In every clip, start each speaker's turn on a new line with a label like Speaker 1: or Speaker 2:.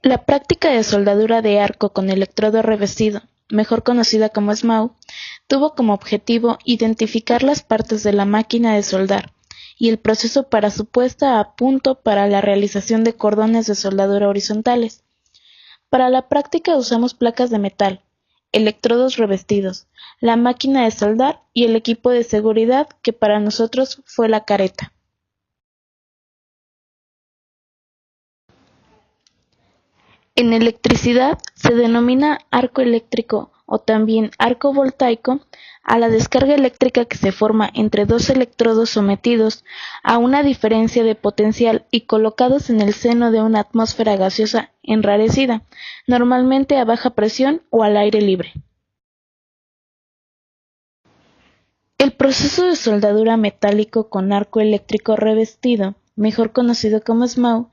Speaker 1: La práctica de soldadura de arco con electrodo revestido, mejor conocida como SMAU, tuvo como objetivo identificar las partes de la máquina de soldar y el proceso para su puesta a punto para la realización de cordones de soldadura horizontales. Para la práctica usamos placas de metal, electrodos revestidos, la máquina de soldar y el equipo de seguridad que para nosotros fue la careta. En electricidad se denomina arco eléctrico o también arco voltaico a la descarga eléctrica que se forma entre dos electrodos sometidos a una diferencia de potencial y colocados en el seno de una atmósfera gaseosa enrarecida, normalmente a baja presión o al aire libre. El proceso de soldadura metálico con arco eléctrico revestido, mejor conocido como SMAU,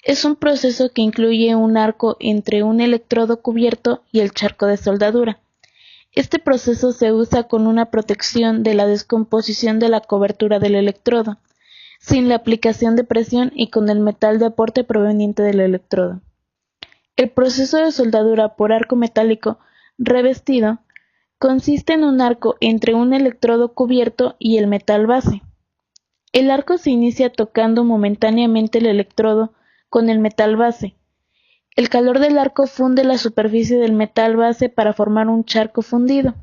Speaker 1: es un proceso que incluye un arco entre un electrodo cubierto y el charco de soldadura. Este proceso se usa con una protección de la descomposición de la cobertura del electrodo, sin la aplicación de presión y con el metal de aporte proveniente del electrodo. El proceso de soldadura por arco metálico revestido consiste en un arco entre un electrodo cubierto y el metal base. El arco se inicia tocando momentáneamente el electrodo con el metal base. El calor del arco funde la superficie del metal base para formar un charco fundido.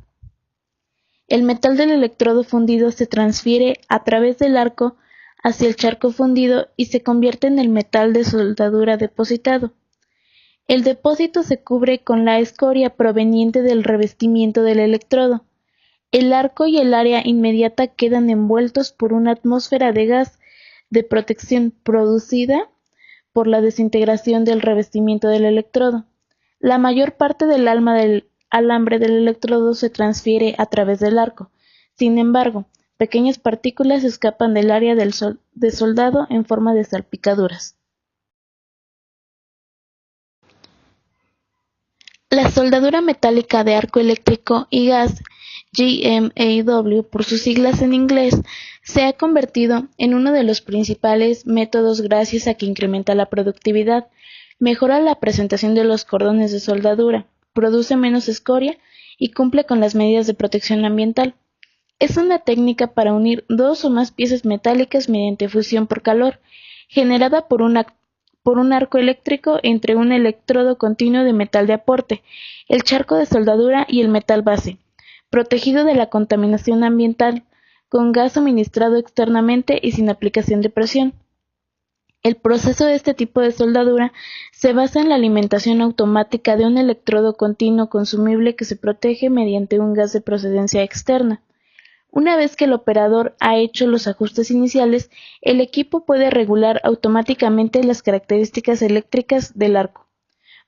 Speaker 1: El metal del electrodo fundido se transfiere a través del arco hacia el charco fundido y se convierte en el metal de soldadura depositado. El depósito se cubre con la escoria proveniente del revestimiento del electrodo. El arco y el área inmediata quedan envueltos por una atmósfera de gas de protección producida por la desintegración del revestimiento del electrodo. La mayor parte del alambre del electrodo se transfiere a través del arco. Sin embargo, pequeñas partículas escapan del área de soldado en forma de salpicaduras. La soldadura metálica de arco eléctrico y gas, GMAW por sus siglas en inglés, se ha convertido en uno de los principales métodos gracias a que incrementa la productividad, mejora la presentación de los cordones de soldadura, produce menos escoria y cumple con las medidas de protección ambiental. Es una técnica para unir dos o más piezas metálicas mediante fusión por calor, generada por un arco eléctrico entre un electrodo continuo de metal de aporte, el charco de soldadura y el metal base, protegido de la contaminación ambiental, con gas suministrado externamente y sin aplicación de presión. El proceso de este tipo de soldadura se basa en la alimentación automática de un electrodo continuo consumible que se protege mediante un gas de procedencia externa. Una vez que el operador ha hecho los ajustes iniciales, el equipo puede regular automáticamente las características eléctricas del arco.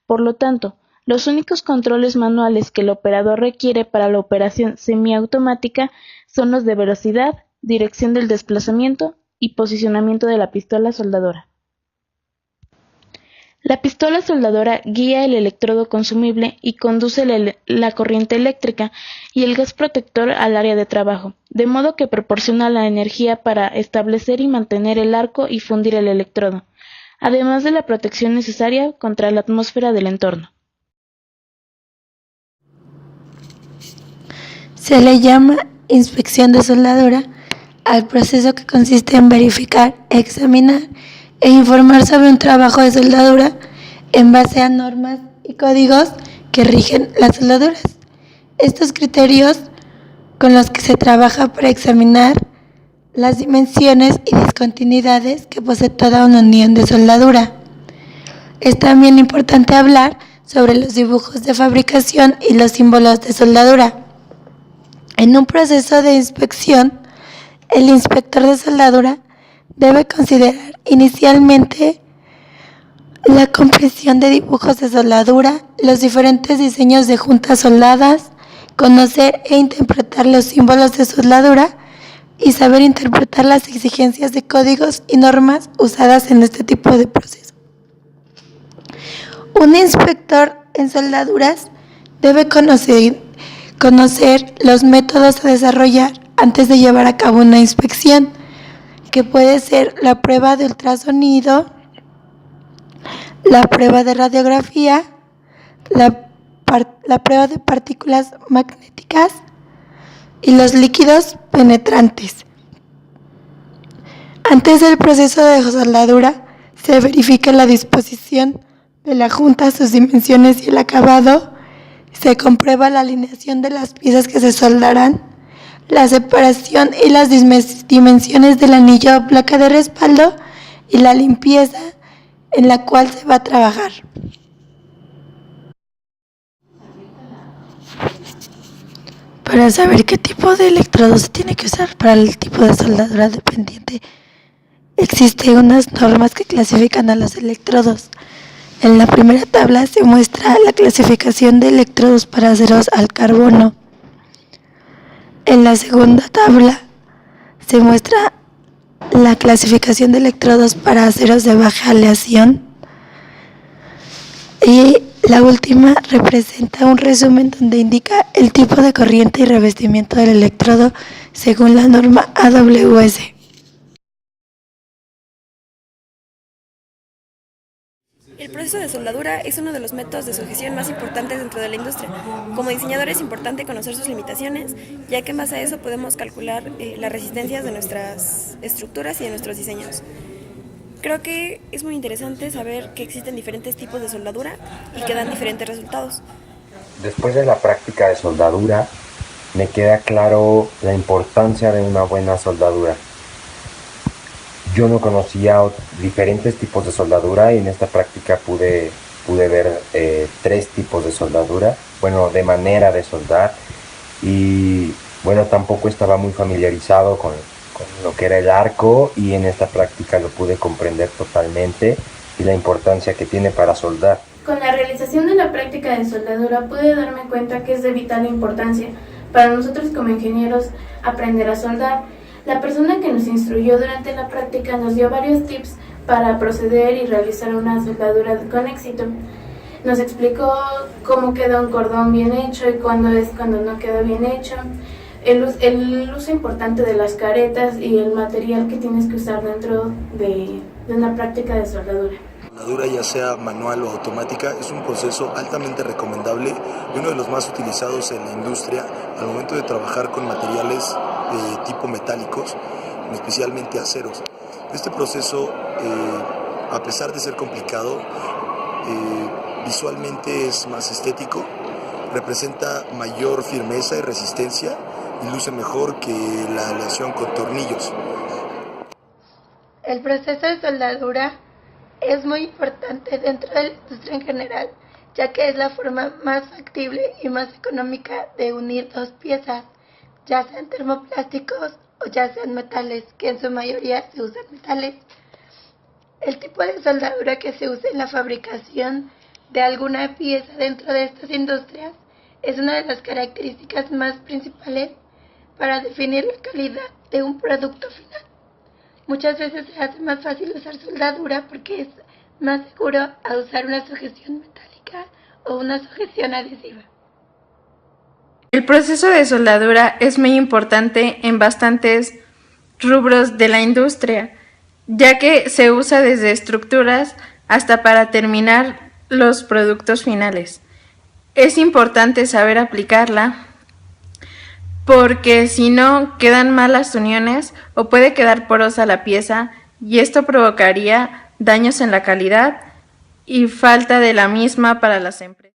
Speaker 1: Por lo tanto, los únicos controles manuales que el operador requiere para la operación semiautomática son los de velocidad, dirección del desplazamiento y posicionamiento de la pistola soldadora. La pistola soldadora guía el electrodo consumible y conduce la corriente eléctrica y el gas protector al área de trabajo, de modo que proporciona la energía para establecer y mantener el arco y fundir el electrodo, además de la protección necesaria contra la atmósfera del entorno.
Speaker 2: Se le llama inspección de soldadura al proceso que consiste en verificar, examinar e informar sobre un trabajo de soldadura en base a normas y códigos que rigen las soldaduras. Estos criterios con los que se trabaja para examinar las dimensiones y discontinuidades que posee toda una unión de soldadura. Es también importante hablar sobre los dibujos de fabricación y los símbolos de soldadura. En un proceso de inspección, el inspector de soldadura debe considerar inicialmente la comprensión de dibujos de soldadura, los diferentes diseños de juntas soldadas, conocer e interpretar los símbolos de soldadura y saber interpretar las exigencias de códigos y normas usadas en este tipo de proceso. Un inspector en soldaduras debe conocer los métodos a desarrollar antes de llevar a cabo una inspección, que puede ser la prueba de ultrasonido, la prueba de radiografía, la prueba de partículas magnéticas y los líquidos penetrantes. Antes del proceso de soldadura, se verifica la disposición de la junta, sus dimensiones y el acabado. Se comprueba la alineación de las piezas que se soldarán, la separación y las dimensiones del anillo o placa de respaldo y la limpieza en la cual se va a trabajar. Para saber qué tipo de electrodo se tiene que usar para el tipo de soldadura dependiente, existen unas normas que clasifican a los electrodos. En la primera tabla se muestra la clasificación de electrodos para aceros al carbono. En la segunda tabla se muestra la clasificación de electrodos para aceros de baja aleación. Y la última representa un resumen donde indica el tipo de corriente y revestimiento del electrodo según la norma AWS.
Speaker 3: El proceso de soldadura es uno de los métodos de sujeción más importantes dentro de la industria. Como diseñador es importante conocer sus limitaciones, ya que en base a eso podemos calcular las resistencias de nuestras estructuras y de nuestros diseños. Creo que es muy interesante saber que existen diferentes tipos de soldadura y que dan diferentes resultados.
Speaker 4: Después de la práctica de soldadura, me queda claro la importancia de una buena soldadura. Yo no conocía diferentes tipos de soldadura y en esta práctica pude ver 3 tipos de soldadura, de manera de soldar, y tampoco estaba muy familiarizado con lo que era el arco, y en esta práctica lo pude comprender totalmente y la importancia que tiene para soldar.
Speaker 1: Con la realización de la práctica de soldadura pude darme cuenta que es de vital importancia para nosotros como ingenieros aprender a soldar. La persona que nos instruyó durante la práctica nos dio varios tips para proceder y realizar una soldadura con éxito. Nos explicó cómo queda un cordón bien hecho y cuándo no queda bien hecho, el uso importante de las caretas y el material que tienes que usar dentro de una práctica de soldadura.
Speaker 5: La soldadura, ya sea manual o automática, es un proceso altamente recomendable y uno de los más utilizados en la industria al momento de trabajar con materiales de tipo metálicos, especialmente aceros. Este proceso, a pesar de ser complicado, visualmente es más estético, representa mayor firmeza y resistencia y luce mejor que la aleación con tornillos.
Speaker 2: El proceso de soldadura es muy importante dentro de la industria en general, ya que es la forma más factible y más económica de unir dos piezas, ya sean termoplásticos o ya sean metales, que en su mayoría se usan metales. El tipo de soldadura que se usa en la fabricación de alguna pieza dentro de estas industrias es una de las características más principales para definir la calidad de un producto final. Muchas veces se hace más fácil usar soldadura porque es más seguro a usar una sujeción metálica o una sujeción adhesiva.
Speaker 6: El proceso de soldadura es muy importante en bastantes rubros de la industria, ya que se usa desde estructuras hasta para terminar los productos finales. Es importante saber aplicarla porque si no quedan malas uniones o puede quedar porosa la pieza y esto provocaría daños en la calidad y falta de la misma para las empresas.